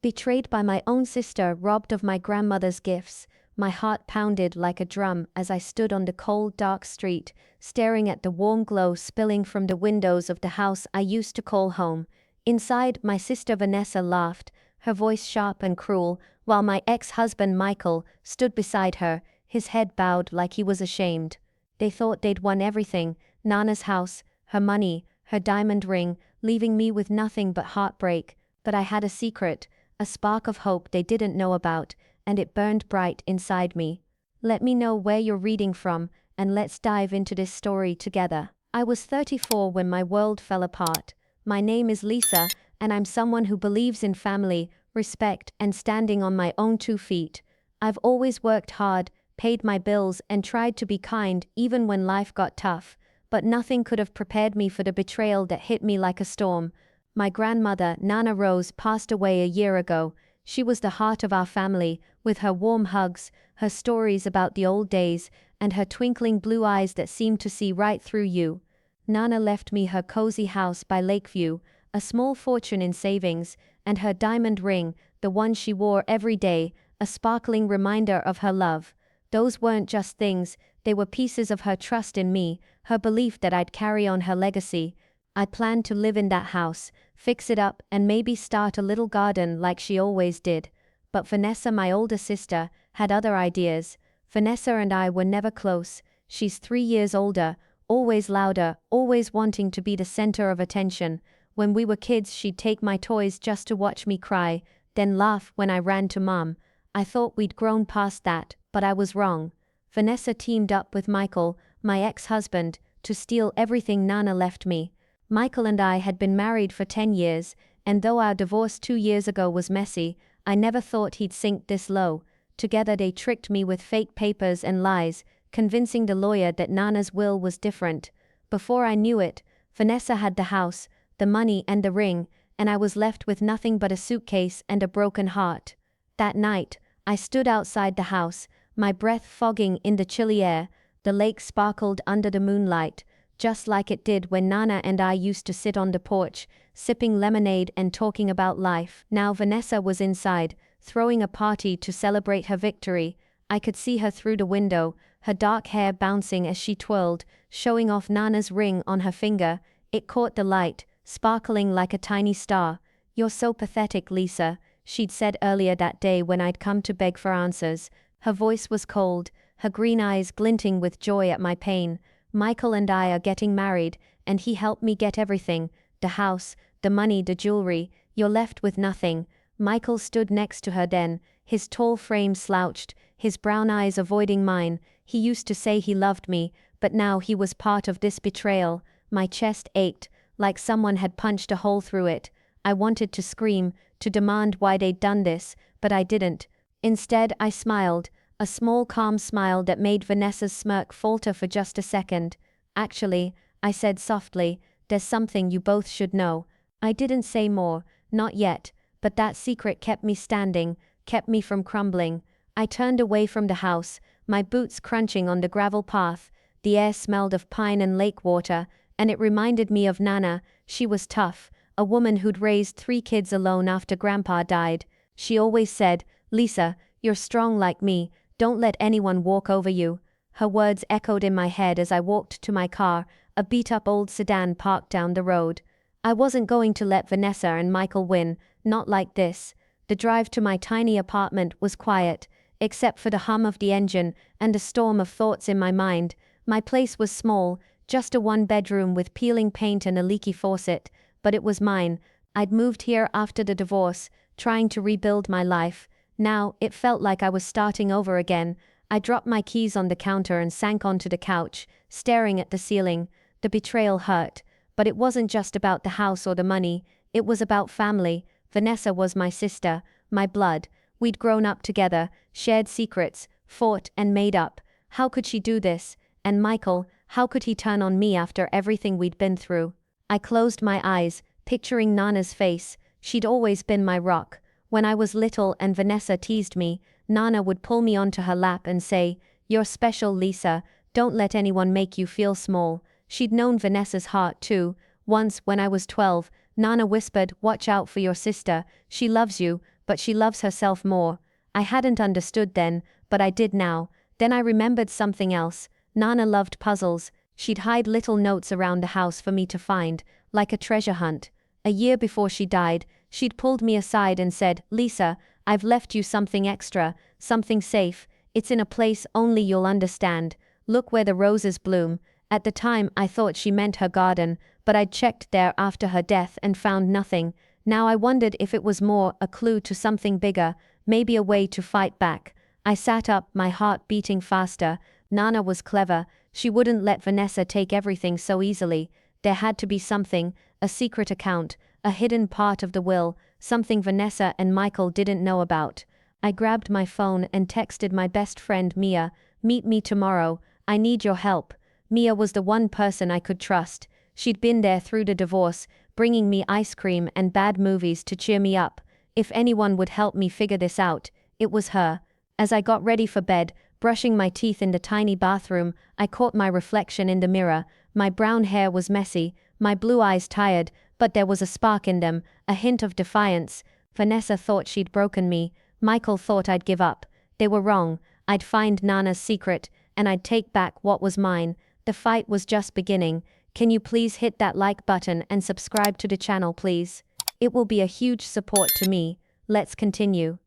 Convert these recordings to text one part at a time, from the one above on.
Betrayed by my own sister, robbed of my grandmother's gifts, my heart pounded like a drum as I stood on the cold, dark street, staring at the warm glow spilling from the windows of the house I used to call home. Inside, my sister Vanessa laughed, her voice sharp and cruel, while my ex-husband Michael stood beside her, his head bowed like he was ashamed. They thought they'd won everything, Nana's house, her money, her diamond ring, leaving me with nothing but heartbreak. But I had a secret, a spark of hope they didn't know about, and it burned bright inside me. Let me know where you're reading from, and let's dive into this story together. I was 34 when my world fell apart. My name is Lisa, and I'm someone who believes in family, respect, and standing on my own 2 feet. I've always worked hard, paid my bills, and tried to be kind even when life got tough, but nothing could have prepared me for the betrayal that hit me like a storm. My grandmother, Nana Rose, passed away a year ago. She was the heart of our family, with her warm hugs, her stories about the old days, and her twinkling blue eyes that seemed to see right through you. Nana left me her cozy house by Lakeview, a small fortune in savings, and her diamond ring, the one she wore every day, a sparkling reminder of her love. Those weren't just things, they were pieces of her trust in me, her belief that I'd carry on her legacy. I planned to live in that house, fix it up, and maybe start a little garden like she always did. But Vanessa, my older sister, had other ideas. Vanessa and I were never close. She's 3 years older, always louder, always wanting to be the center of attention. When we were kids, she'd take my toys just to watch me cry, then laugh when I ran to Mom. I thought we'd grown past that, but I was wrong. Vanessa teamed up with Michael, my ex-husband, to steal everything Nana left me. Michael and I had been married for 10 years, and though our divorce 2 years ago was messy, I never thought he'd sink this low. Together they tricked me with fake papers and lies, convincing the lawyer that Nana's will was different. Before I knew it, Vanessa had the house, the money and the ring, and I was left with nothing but a suitcase and a broken heart. That night, I stood outside the house, my breath fogging in the chilly air. The lake sparkled under the moonlight, just like it did when Nana and I used to sit on the porch, sipping lemonade and talking about life. Now Vanessa was inside, throwing a party to celebrate her victory. I could see her through the window, her dark hair bouncing as she twirled, showing off Nana's ring on her finger. It caught the light, sparkling like a tiny star. "You're so pathetic, Lisa," she'd said earlier that day when I'd come to beg for answers. Her voice was cold, her green eyes glinting with joy at my pain. "Michael and I are getting married, and he helped me get everything, the house, the money, the jewelry. You're left with nothing." Michael stood next to her then, his tall frame slouched, his brown eyes avoiding mine. He used to say he loved me, but now he was part of this betrayal. My chest ached, like someone had punched a hole through it. I wanted to scream, to demand why they'd done this, but I didn't. Instead, I smiled, a small calm smile that made Vanessa's smirk falter for just a second. "Actually," I said softly, "there's something you both should know." I didn't say more, not yet, but that secret kept me standing, kept me from crumbling. I turned away from the house, my boots crunching on the gravel path. The air smelled of pine and lake water, and it reminded me of Nana. She was tough, a woman who'd raised 3 kids alone after Grandpa died. She always said, "Lisa, you're strong like me, don't let anyone walk over you." Her words echoed in my head as I walked to my car, a beat-up old sedan parked down the road. I wasn't going to let Vanessa and Michael win, not like this. The drive to my tiny apartment was quiet, except for the hum of the engine and a storm of thoughts in my mind. My place was small, just a 1-bedroom with peeling paint and a leaky faucet, but it was mine. I'd moved here after the divorce, trying to rebuild my life. Now, it felt like I was starting over again. I dropped my keys on the counter and sank onto the couch, staring at the ceiling. The betrayal hurt, but it wasn't just about the house or the money, it was about family. Vanessa was my sister, my blood. We'd grown up together, shared secrets, fought and made up. How could she do this? And Michael, how could he turn on me after everything we'd been through? I closed my eyes, picturing Nana's face. She'd always been my rock. When I was little and Vanessa teased me, Nana would pull me onto her lap and say, "You're special, Lisa, don't let anyone make you feel small." She'd known Vanessa's heart too. Once, when I was 12, Nana whispered, "Watch out for your sister, she loves you, but she loves herself more. I hadn't understood then, but I did now. Then I remembered something else. Nana loved puzzles. She'd hide little notes around the house for me to find, like a treasure hunt. A year before she died, she'd pulled me aside and said, "Lisa, I've left you something extra, something safe. It's in a place only you'll understand. Look where the roses bloom." At the time I thought she meant her garden, but I'd checked there after her death and found nothing. Now I wondered if it was more a clue to something bigger, maybe a way to fight back. I sat up, my heart beating faster. Nana was clever. She wouldn't let Vanessa take everything so easily. There had to be something, a secret account, a hidden part of the will, something Vanessa and Michael didn't know about. I grabbed my phone and texted my best friend Mia, "Meet me tomorrow. I need your help." Mia was the one person I could trust. She'd been there through the divorce, bringing me ice cream and bad movies to cheer me up. If anyone would help me figure this out, it was her. As I got ready for bed, brushing my teeth in the tiny bathroom, I caught my reflection in the mirror. My brown hair was messy, my blue eyes tired, but there was a spark in them, a hint of defiance. Vanessa thought she'd broken me. Michael thought I'd give up. They were wrong. I'd find Nana's secret, and I'd take back what was mine. The fight was just beginning. Can you please hit that like button and subscribe to the channel, please? It will be a huge support to me. Let's continue.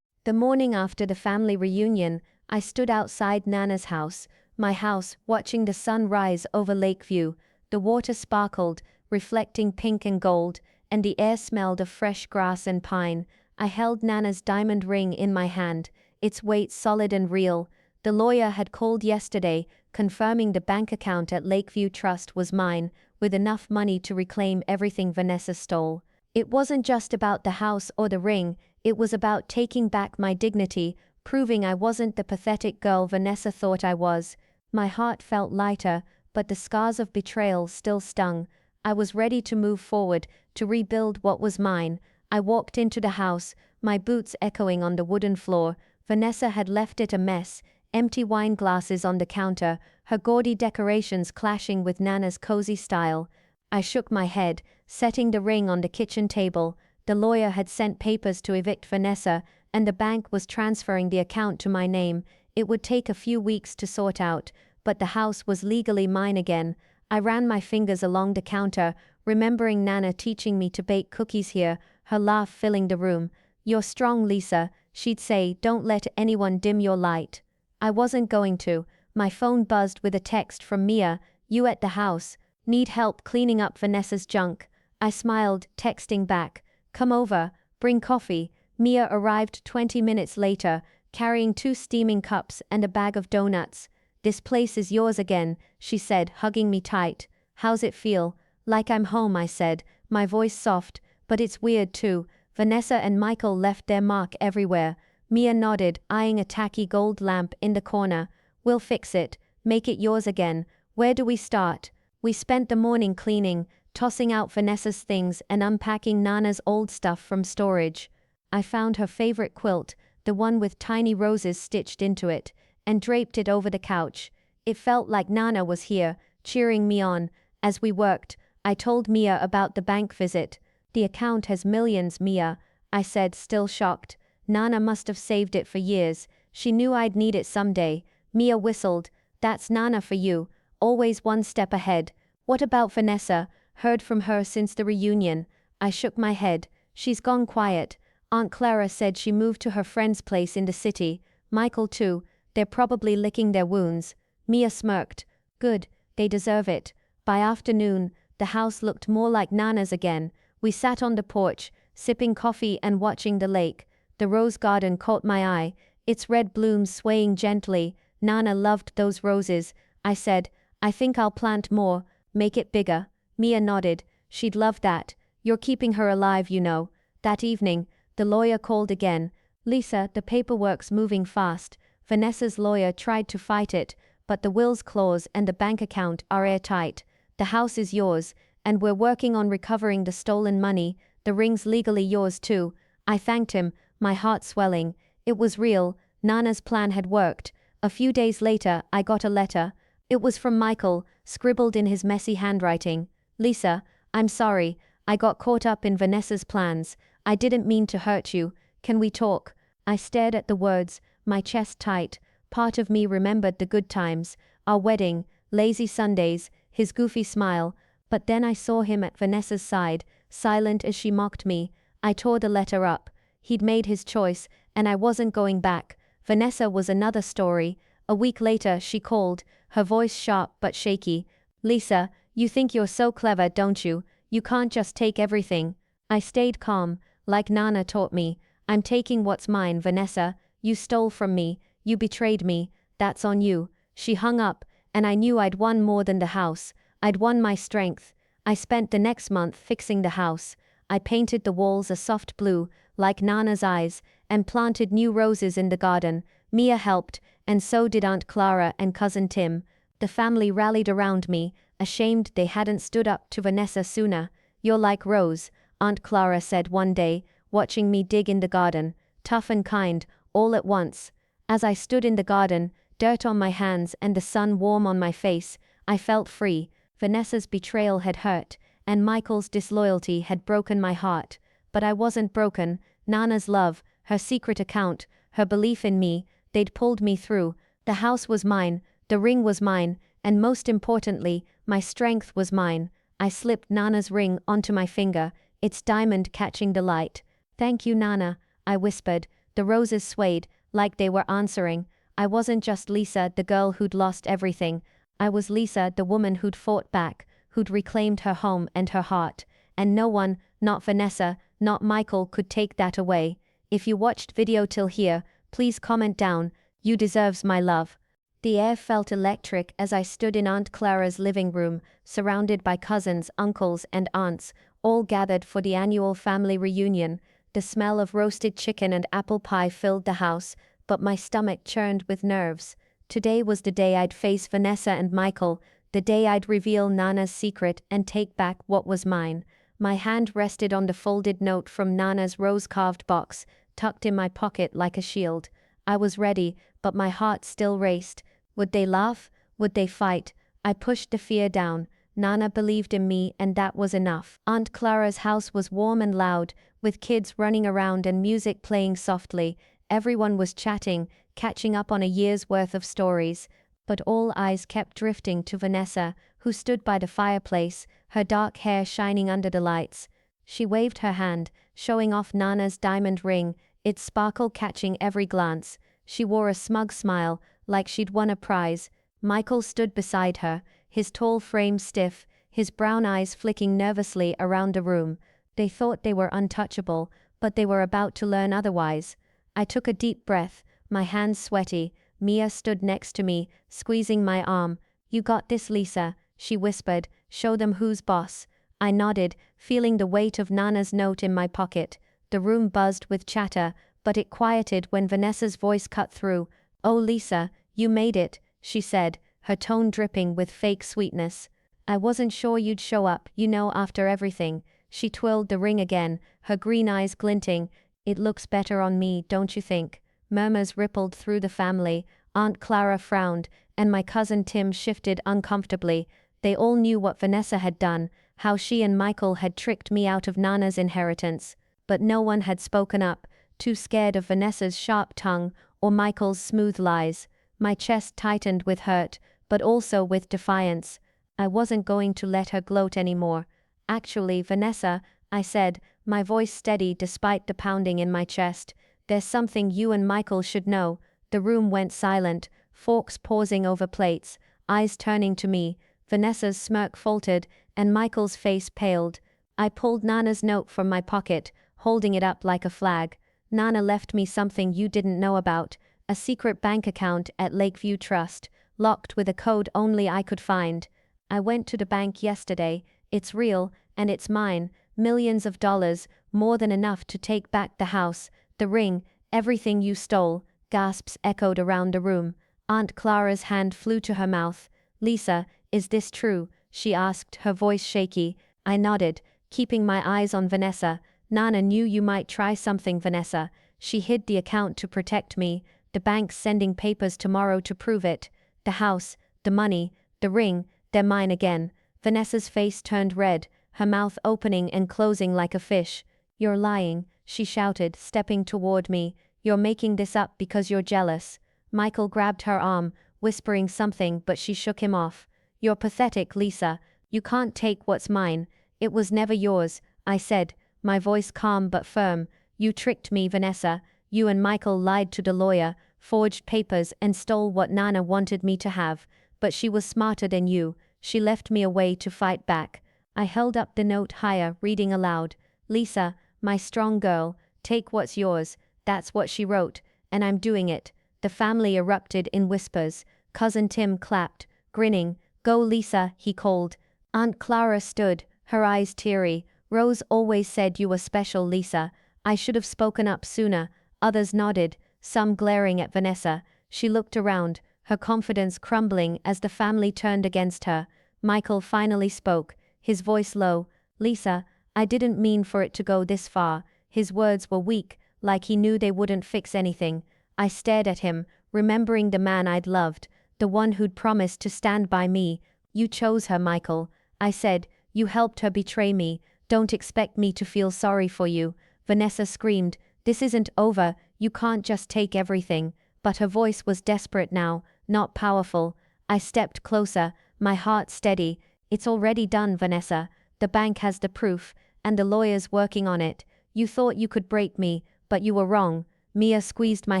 The morning after the family reunion, I stood outside Nana's house, my house, watching the sun rise over Lakeview. The water sparkled, reflecting pink and gold, and the air smelled of fresh grass and pine. I held Nana's diamond ring in my hand, its weight solid and real. The lawyer had called yesterday, confirming the bank account at Lakeview Trust was mine, with enough money to reclaim everything Vanessa stole. It wasn't just about the house or the ring, it was about taking back my dignity, proving I wasn't the pathetic girl Vanessa thought I was. My heart felt lighter, but the scars of betrayal still stung. I was ready to move forward, to rebuild what was mine. I walked into the house, my boots echoing on the wooden floor. Vanessa had left it a mess. Empty wine glasses on the counter, her gaudy decorations clashing with Nana's cozy style. I shook my head, setting the ring on the kitchen table. The lawyer had sent papers to evict Vanessa, and the bank was transferring the account to my name. It would take a few weeks to sort out, but the house was legally mine again. I ran my fingers along the counter, remembering Nana teaching me to bake cookies here, her laugh filling the room. "You're strong, Lisa," she'd say, "don't let anyone dim your light." I wasn't going to. My phone buzzed with a text from Mia, "You at the house? Need help cleaning up Vanessa's junk?" I smiled, texting back, "Come over, bring coffee." Mia arrived 20 minutes later, carrying 2 steaming cups and a bag of donuts. "This place is yours again," she said, hugging me tight. "How's it feel?" "Like I'm home," I said, my voice soft. "But it's weird too. Vanessa and Michael left their mark everywhere." Mia nodded, eyeing a tacky gold lamp in the corner. "We'll fix it, make it yours again. Where do we start?" We spent the morning cleaning, tossing out Vanessa's things and unpacking Nana's old stuff from storage. I found her favorite quilt, the one with tiny roses stitched into it, and draped it over the couch. It felt like Nana was here, cheering me on. As we worked, I told Mia about the bank visit. "The account has millions, Mia," I said, still shocked. "Nana must have saved it for years. She knew I'd need it someday." Mia whistled. "That's Nana for you, always one step ahead." "What about Vanessa? Heard from her since the reunion?" I shook my head. "She's gone quiet. Aunt Clara said she moved to her friend's place in the city. Michael too. They're probably licking their wounds." Mia smirked. "Good, they deserve it." By afternoon, the house looked more like Nana's again. We sat on the porch, sipping coffee and watching the lake. The rose garden caught my eye, its red blooms swaying gently. "Nana loved those roses," I said. "I think I'll plant more, make it bigger." Mia nodded. "She'd love that. You're keeping her alive, you know." That evening, the lawyer called again. "Lisa, the paperwork's moving fast." Vanessa's lawyer tried to fight it, but the will's clause and the bank account are airtight. "The house is yours, and we're working on recovering the stolen money. The ring's legally yours too." I thanked him, my heart swelling. It was real. Nana's plan had worked. A few days later, I got a letter. It was from Michael, scribbled in his messy handwriting. "Lisa, I'm sorry. I got caught up in Vanessa's plans. I didn't mean to hurt you. can we talk? I stared at the words, my chest tight. Part of me remembered the good times, our wedding, lazy Sundays, his goofy smile, but then I saw him at Vanessa's side, silent as she mocked me. I tore the letter up. He'd made his choice, and I wasn't going back. Vanessa was another story. A week later she called, her voice sharp but shaky. Lisa, you think you're so clever, don't you? You can't just take everything. I stayed calm, like Nana taught me. I'm taking what's mine, Vanessa. You stole from me. You betrayed me. That's on you. She hung up, and I knew I'd won more than the house. I'd won my strength. I spent the next month fixing the house. I painted the walls a soft blue, like Nana's eyes, and planted new roses in the garden. Mia helped, and so did Aunt Clara and Cousin Tim. The family rallied around me, ashamed they hadn't stood up to Vanessa sooner. You're like Rose, Aunt Clara said one day, watching me dig in the garden, tough and kind, all at once. As I stood in the garden, dirt on my hands and the sun warm on my face, I felt free. Vanessa's betrayal had hurt, and Michael's disloyalty had broken my heart. But I wasn't broken. Nana's love, her secret account, her belief in me, they'd pulled me through. The house was mine, the ring was mine, and most importantly, my strength was mine. I slipped Nana's ring onto my finger, its diamond catching the light. Thank you, Nana, I whispered. The roses swayed, like they were answering. I wasn't just Lisa, the girl who'd lost everything. I was Lisa, the woman who'd fought back, who'd reclaimed her home and her heart. And no one, not Vanessa, not Michael, could take that away. If you watched video till here, please comment down. You deserves my love. The air felt electric as I stood in Aunt Clara's living room, surrounded by cousins, uncles, and aunts, all gathered for the annual family reunion. The smell of roasted chicken and apple pie filled the house, but my stomach churned with nerves. Today was the day I'd face Vanessa and Michael, the day I'd reveal Nana's secret and take back what was mine. My hand rested on the folded note from Nana's rose-carved box, tucked in my pocket like a shield. I was ready, but my heart still raced. Would they laugh? Would they fight? I pushed the fear down. Nana believed in me, and that was enough. Aunt Clara's house was warm and loud, with kids running around and music playing softly. Everyone was chatting, catching up on a year's worth of stories. But all eyes kept drifting to Vanessa, who stood by the fireplace, her dark hair shining under the lights. She waved her hand, showing off Nana's diamond ring, its sparkle catching every glance. She wore a smug smile, like she'd won a prize. Michael stood beside her, his tall frame stiff, his brown eyes flicking nervously around the room. They thought they were untouchable, but they were about to learn otherwise. I took a deep breath, my hands sweaty. Mia stood next to me, squeezing my arm. You got this, Lisa, she whispered. Show them who's boss. I nodded, feeling the weight of Nana's note in my pocket. The room buzzed with chatter, but it quieted when Vanessa's voice cut through. Oh, Lisa, you made it, she said, her tone dripping with fake sweetness. I wasn't sure you'd show up, after everything. She twirled the ring again, her green eyes glinting. It looks better on me, don't you think? Murmurs rippled through the family. Aunt Clara frowned, and my cousin Tim shifted uncomfortably. They all knew what Vanessa had done, how she and Michael had tricked me out of Nana's inheritance. But no one had spoken up, too scared of Vanessa's sharp tongue or Michael's smooth lies. My chest tightened with hurt, but also with defiance. I wasn't going to let her gloat anymore. Actually, Vanessa, I said, my voice steady despite the pounding in my chest, there's something you and Michael should know. The room went silent, forks pausing over plates, eyes turning to me. Vanessa's smirk faltered, and Michael's face paled. I pulled Nana's note from my pocket, holding it up like a flag. Nana left me something you didn't know about, a secret bank account at Lakeview Trust, locked with a code only I could find. I went to the bank yesterday. It's real, and it's mine. Millions of dollars, more than enough to take back the house, the ring, everything you stole. Gasps echoed around the room. Aunt Clara's hand flew to her mouth. Lisa, is this true? She asked, her voice shaky. I nodded, keeping my eyes on Vanessa. Nana knew you might try something, Vanessa. She hid the account to protect me. The bank's sending papers tomorrow to prove it. The house, the money, the ring, they're mine again. Vanessa's face turned red, her mouth opening and closing like a fish. You're lying, she shouted, stepping toward me. You're making this up because you're jealous. Michael grabbed her arm, whispering something, but she shook him off. You're pathetic, Lisa. You can't take what's mine. It was never yours, I said, my voice calm but firm. You tricked me, Vanessa. You and Michael lied to the lawyer, forged papers and stole what Nana wanted me to have. But she was smarter than you. She left me a way to fight back. I held up the note higher, reading aloud. Lisa, my strong girl, take what's yours. That's what she wrote, and I'm doing it. The family erupted in whispers. Cousin Tim clapped, grinning. Go, Lisa, he called. Aunt Clara stood, her eyes teary. Rose always said you were special, Lisa. I should have spoken up sooner. Others nodded, some glaring at Vanessa. She looked around, her confidence crumbling as the family turned against her. Michael finally spoke, his voice low. Lisa, I didn't mean for it to go this far. His words were weak, like he knew they wouldn't fix anything. I stared at him, remembering the man I'd loved, the one who'd promised to stand by me. You chose her, Michael. I said, you helped her betray me. Don't expect me to feel sorry for you. Vanessa screamed, this isn't over, you can't just take everything. But her voice was desperate now, not powerful. I stepped closer, my heart steady. It's already done, Vanessa. The bank has the proof, and the lawyer's working on it. You thought you could break me, but you were wrong. Mia squeezed my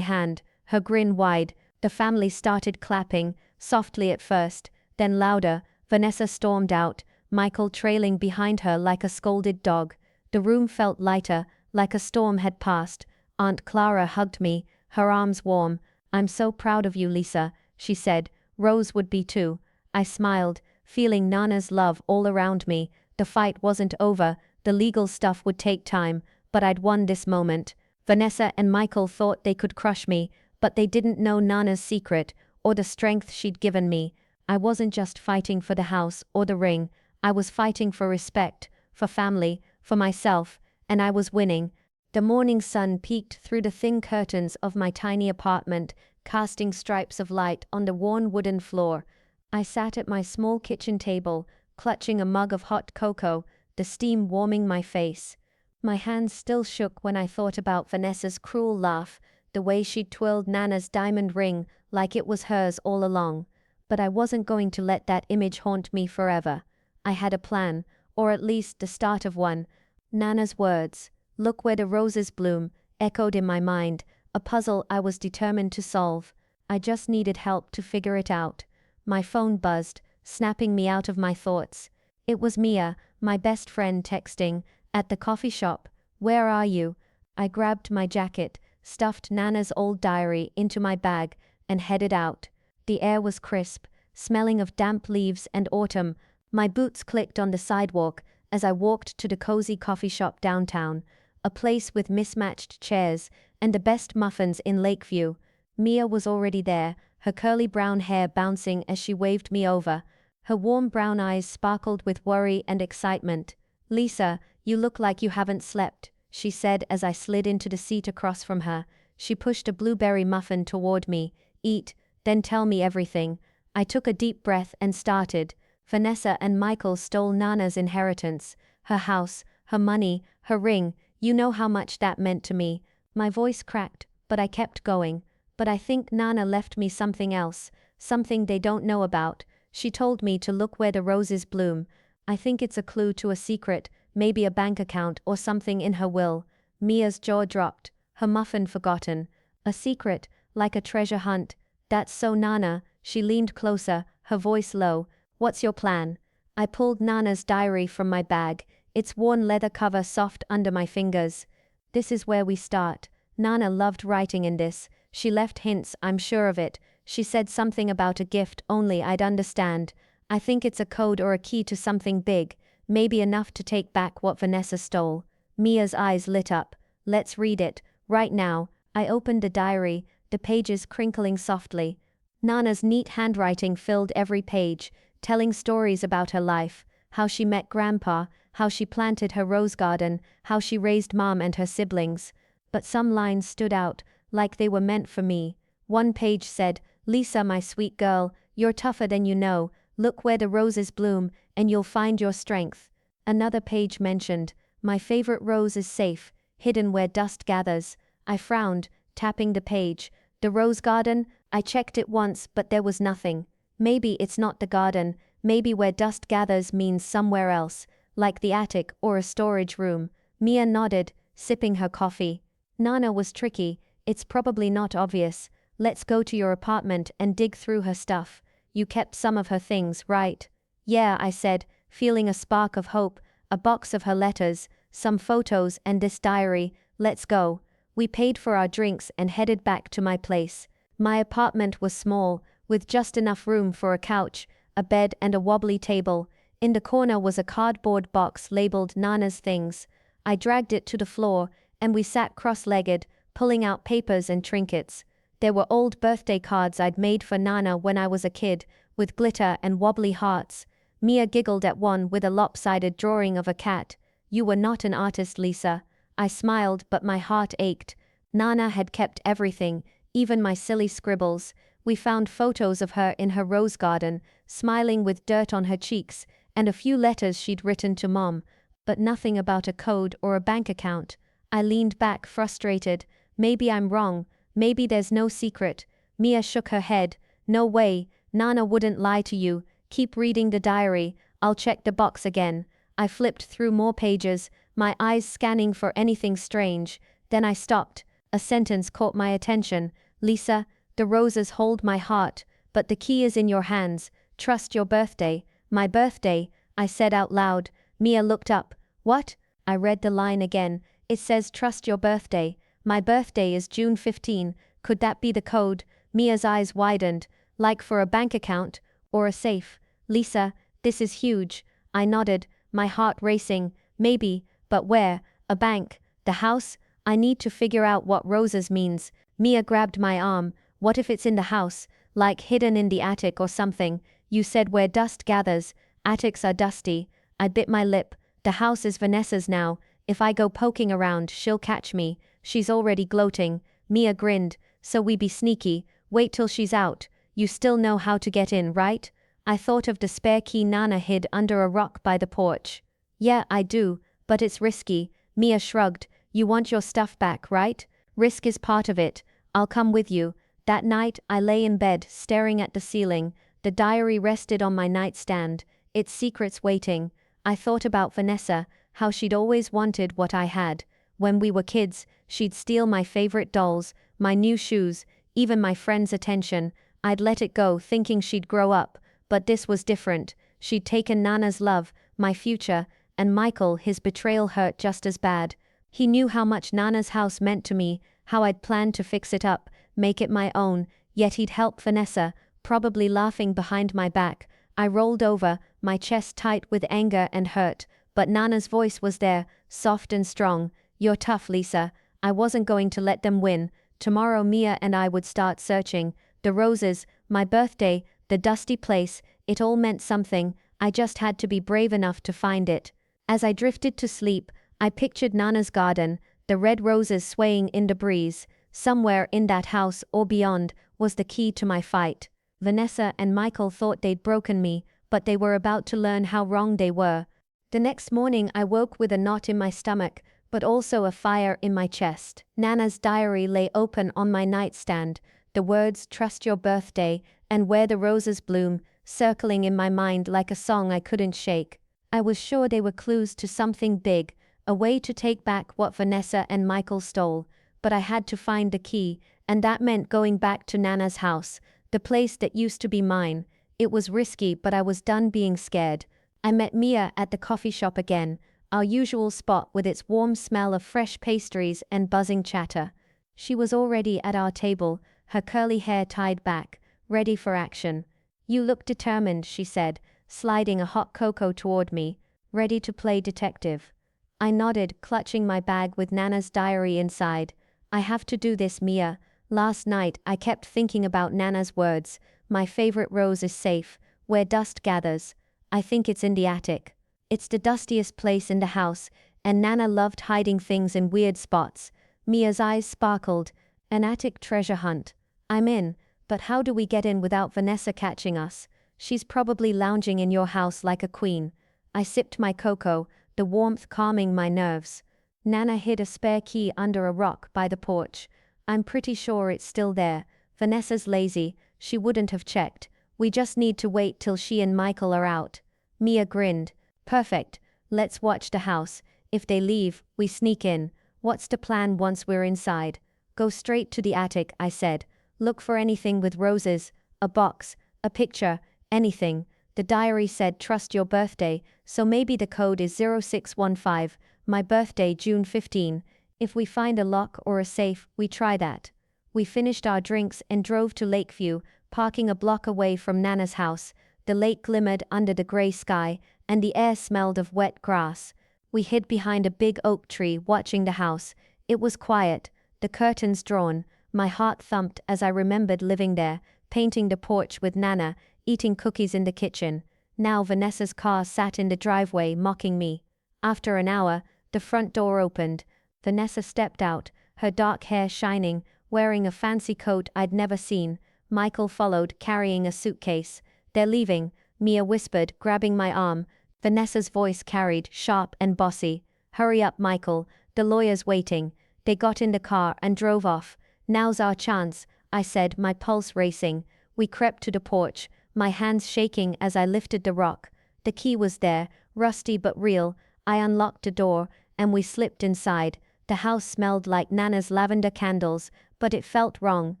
hand, her grin wide. The family started clapping, softly at first, then louder. Vanessa stormed out, Michael trailing behind her like a scolded dog. The room felt lighter, like a storm had passed. Aunt Clara hugged me, her arms warm. I'm so proud of you, Lisa, she said. Rose would be too. I smiled, feeling Nana's love all around me. The fight wasn't over, the legal stuff would take time, but I'd won this moment. Vanessa and Michael thought they could crush me, but they didn't know Nana's secret, or the strength she'd given me. I wasn't just fighting for the house or the ring, I was fighting for respect, for family, for myself, and I was winning. The morning sun peeked through the thin curtains of my tiny apartment, casting stripes of light on the worn wooden floor. I sat at my small kitchen table, clutching a mug of hot cocoa, the steam warming my face. My hands still shook when I thought about Vanessa's cruel laugh, the way she'd twirled Nana's diamond ring like it was hers all along. But I wasn't going to let that image haunt me forever. I had a plan, or at least the start of one. Nana's words, "Look where the roses bloom," echoed in my mind, a puzzle I was determined to solve. I just needed help to figure it out. My phone buzzed, snapping me out of my thoughts. It was Mia, my best friend, texting, "At the coffee shop. Where are you?" I grabbed my jacket, stuffed Nana's old diary into my bag, and headed out. The air was crisp, smelling of damp leaves and autumn. My boots clicked on the sidewalk as I walked to the cozy coffee shop downtown, a place with mismatched chairs and the best muffins in Lakeview. Mia was already there, her curly brown hair bouncing as she waved me over. Her warm brown eyes sparkled with worry and excitement. "Lisa, you look like you haven't slept," she said as I slid into the seat across from her. She pushed a blueberry muffin toward me. "Eat, then tell me everything." I took a deep breath and started. Vanessa and Michael stole Nana's inheritance, her house, her money, her ring. You know how much that meant to me. My voice cracked, but I kept going. But I think Nana left me something else, something they don't know about. She told me to look where the roses bloom. I think it's a clue to a secret, maybe a bank account or something in her will. Mia's jaw dropped, her muffin forgotten. A secret, like a treasure hunt. That's so Nana. She leaned closer, her voice low. "What's your plan?" I pulled Nana's diary from my bag, its worn leather cover soft under my fingers. "This is where we start. Nana loved writing in this. She left hints, I'm sure of it. She said something about a gift only I'd understand. I think it's a code or a key to something big, maybe enough to take back what Vanessa stole." Mia's eyes lit up. "Let's read it, right now." I opened the diary, the pages crinkling softly. Nana's neat handwriting filled every page, telling stories about her life, how she met Grandpa, how she planted her rose garden, how she raised Mom and her siblings. But some lines stood out, like they were meant for me. One page said, "Lisa, my sweet girl, you're tougher than you know. Look where the roses bloom, and you'll find your strength." Another page mentioned, "My favorite rose is safe. hidden where dust gathers. I frowned, tapping the page. The rose garden? I checked it once, but there was nothing. Maybe it's not the garden, maybe where dust gathers means somewhere else, like the attic or a storage room. Mia nodded, sipping her coffee. Nana was tricky, it's probably not obvious. Let's go to your apartment and dig through her stuff. You kept some of her things, right? Yeah, I said, feeling a spark of hope. A box of her letters, some photos and this diary. Let's go. We paid for our drinks and headed back to my place. My apartment was small, with just enough room for a couch, a bed and a wobbly table. In the corner was a cardboard box labeled Nana's things. I dragged it to the floor, and we sat cross-legged, pulling out papers and trinkets. There were old birthday cards I'd made for Nana when I was a kid, with glitter and wobbly hearts. Mia giggled at one with a lopsided drawing of a cat. You were not an artist, Lisa. I smiled, but my heart ached. Nana had kept everything, even my silly scribbles. We found photos of her in her rose garden, smiling with dirt on her cheeks, and a few letters she'd written to Mom, but nothing about a code or a bank account. I leaned back, frustrated. Maybe I'm wrong. Maybe there's no secret. Mia shook her head. No way. Nana wouldn't lie to you. Keep reading the diary. I'll check the box again. I flipped through more pages, my eyes scanning for anything strange. Then I stopped. A sentence caught my attention. Lisa, the roses hold my heart, but the key is in your hands. Trust your birthday. My birthday, I said out loud. Mia looked up. What? I read the line again. It says trust your birthday. My birthday is June 15. Could that be the code? Mia's eyes widened. Like for a bank account? Or a safe? Lisa, this is huge. I nodded, my heart racing. Maybe, but where? A bank? The house? I need to figure out what roses means. Mia grabbed my arm. What if it's in the house? Like hidden in the attic or something? You said where dust gathers. Attics are dusty. I bit my lip. The house is Vanessa's now. If I go poking around, she'll catch me. She's already gloating. Mia grinned. So we be sneaky. Wait till she's out. You still know how to get in, right? I thought of the spare key Nana hid under a rock by the porch. Yeah, I do, but it's risky. Mia shrugged. You want your stuff back, right? Risk is part of it. I'll come with you. That night, I lay in bed, staring at the ceiling. The diary rested on my nightstand, its secrets waiting. I thought about Vanessa, how she'd always wanted what I had. When we were kids, she'd steal my favorite dolls, my new shoes, even my friends' attention. I'd let it go, thinking she'd grow up. But this was different. She'd taken Nana's love, my future, and Michael, his betrayal hurt just as bad. He knew how much Nana's house meant to me, how I'd planned to fix it up, make it my own, yet he'd help Vanessa, probably laughing behind my back. I rolled over, my chest tight with anger and hurt, but Nana's voice was there, soft and strong. You're tough, Lisa. I wasn't going to let them win. Tomorrow Mia and I would start searching. The roses, my birthday, the dusty place, it all meant something. I just had to be brave enough to find it. As I drifted to sleep, I pictured Nana's garden, the red roses swaying in the breeze. Somewhere in that house or beyond was the key to my fight. Vanessa and Michael thought they'd broken me, but they were about to learn how wrong they were. The next morning I woke with a knot in my stomach, but also a fire in my chest. Nana's diary lay open on my nightstand, the words trust your birthday and where the roses bloom, circling in my mind like a song I couldn't shake. I was sure they were clues to something big, a way to take back what Vanessa and Michael stole, but I had to find the key, and that meant going back to Nana's house, the place that used to be mine. It was risky, but I was done being scared. I met Mia at the coffee shop again, our usual spot with its warm smell of fresh pastries and buzzing chatter. She was already at our table, her curly hair tied back, ready for action. You look determined, she said, sliding a hot cocoa toward me. Ready to play detective. I nodded, clutching my bag with Nana's diary inside. I have to do this, Mia. Last night I kept thinking about Nana's words. My favorite rose is safe, where dust gathers. I think it's in the attic. It's the dustiest place in the house, and Nana loved hiding things in weird spots. Mia's eyes sparkled. An attic treasure hunt. I'm in, but how do we get in without Vanessa catching us? She's probably lounging in your house like a queen. I sipped my cocoa, the warmth calming my nerves. Nana hid a spare key under a rock by the porch. I'm pretty sure it's still there. Vanessa's lazy, she wouldn't have checked. We just need to wait till she and Michael are out. Mia grinned. Perfect. Let's watch the house. If they leave, we sneak in. What's the plan once we're inside? Go straight to the attic, I said. Look for anything with roses, a box, a picture, anything. The diary said trust your birthday, so maybe the code is 0615, my birthday June 15. If we find a lock or a safe, we try that. We finished our drinks and drove to Lakeview, parking a block away from Nana's house. The lake glimmered under the gray sky, and the air smelled of wet grass. We hid behind a big oak tree watching the house. It was quiet, the curtains drawn. My heart thumped as I remembered living there, painting the porch with Nana, eating cookies in the kitchen. Now Vanessa's car sat in the driveway mocking me. After an hour, the front door opened. Vanessa stepped out, her dark hair shining, wearing a fancy coat I'd never seen. Michael followed, carrying a suitcase. They're leaving, Mia whispered, grabbing my arm. Vanessa's voice carried, sharp and bossy. Hurry up, Michael, the lawyer's waiting. They got in the car and drove off. Now's our chance, I said, my pulse racing. We crept to the porch, my hands shaking as I lifted the rock. The key was there, rusty but real. I unlocked the door, and we slipped inside. The house smelled like Nana's lavender candles, but it felt wrong.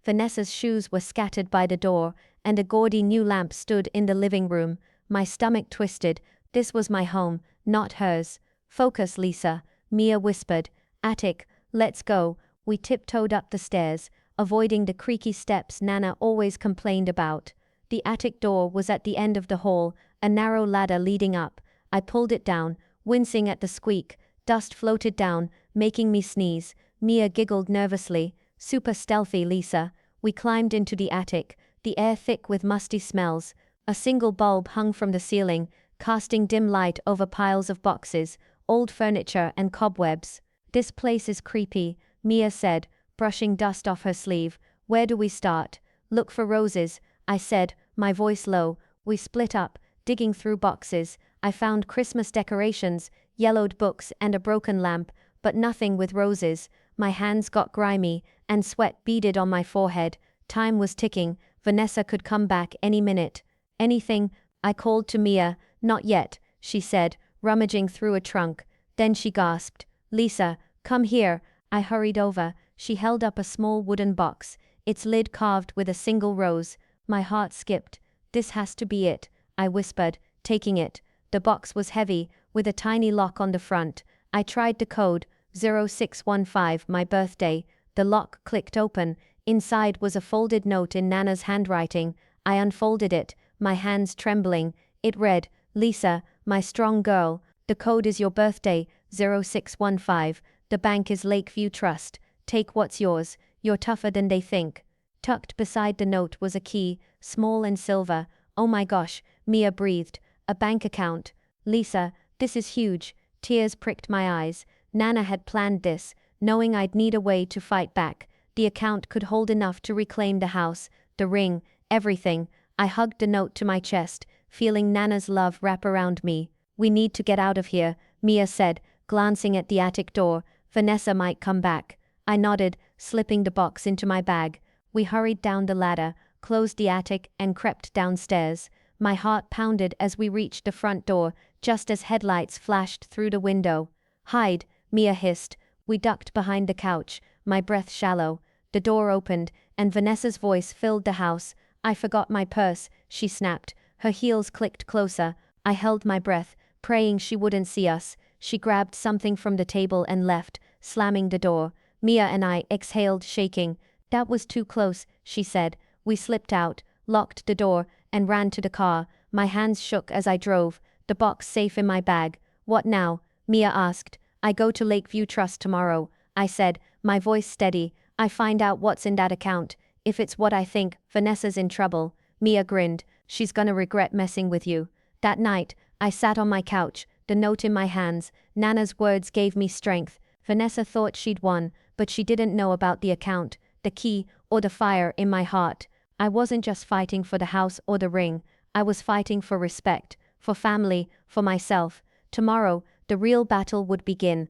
Vanessa's shoes were scattered by the door, and a gaudy new lamp stood in the living room. My stomach twisted. This was my home, not hers. Focus, Lisa, Mia whispered. Attic, let's go. We tiptoed up the stairs, avoiding the creaky steps Nana always complained about. The attic door was at the end of the hall, a narrow ladder leading up. I pulled it down, wincing at the squeak. Dust floated down, making me sneeze. Mia giggled nervously. Super stealthy, Lisa. We climbed into the attic, the air thick with musty smells. A single bulb hung from the ceiling, casting dim light over piles of boxes, old furniture and cobwebs. This place is creepy, Mia said, brushing dust off her sleeve. Where do we start? Look for roses, I said, my voice low. We split up, digging through boxes. I found Christmas decorations, yellowed books and a broken lamp, but nothing with roses. My hands got grimy, and sweat beaded on my forehead. Time was ticking. Vanessa could come back any minute. Anything? I called to Mia. Not yet, she said, rummaging through a trunk. Then she gasped. Lisa, come here. I hurried over. She held up a small wooden box, its lid carved with a single rose. My heart skipped. This has to be it, I whispered, taking it. The box was heavy, with a tiny lock on the front. I tried the code, 0615, my birthday. The lock clicked open. Inside was a folded note in Nana's handwriting. I unfolded it, my hands trembling. It read, Lisa, my strong girl, the code is your birthday, 0615. The bank is Lakeview Trust. Take what's yours. You're tougher than they think. Tucked beside the note was a key, small and silver. Oh my gosh, Mia breathed. A bank account. Lisa, this is huge. Tears pricked my eyes. Nana had planned this, knowing I'd need a way to fight back. The account could hold enough to reclaim the house, the ring, everything. I hugged the note to my chest, feeling Nana's love wrap around me. We need to get out of here, Mia said, glancing at the attic door. Vanessa might come back. I nodded, slipping the box into my bag. We hurried down the ladder, closed the attic, and crept downstairs. My heart pounded as we reached the front door, just as headlights flashed through the window. Hide, Mia hissed. We ducked behind the couch, my breath shallow. The door opened, and Vanessa's voice filled the house. I forgot my purse, she snapped. Her heels clicked closer. I held my breath, praying she wouldn't see us. She grabbed something from the table and left, slamming the door. Mia and I exhaled, shaking. That was too close, she said. We slipped out, locked the door, and ran to the car. My hands shook as I drove, the box safe in my bag. What now? Mia asked. I go to Lakeview Trust tomorrow, I said, my voice steady. I find out what's in that account. If it's what I think, Vanessa's in trouble. Mia grinned. She's gonna regret messing with you. That night, I sat on my couch, the note in my hands. Nana's words gave me strength. Vanessa thought she'd won, but she didn't know about the account, the key, or the fire in my heart. I wasn't just fighting for the house or the ring. I was fighting for respect, for family, for myself. Tomorrow, the real battle would begin.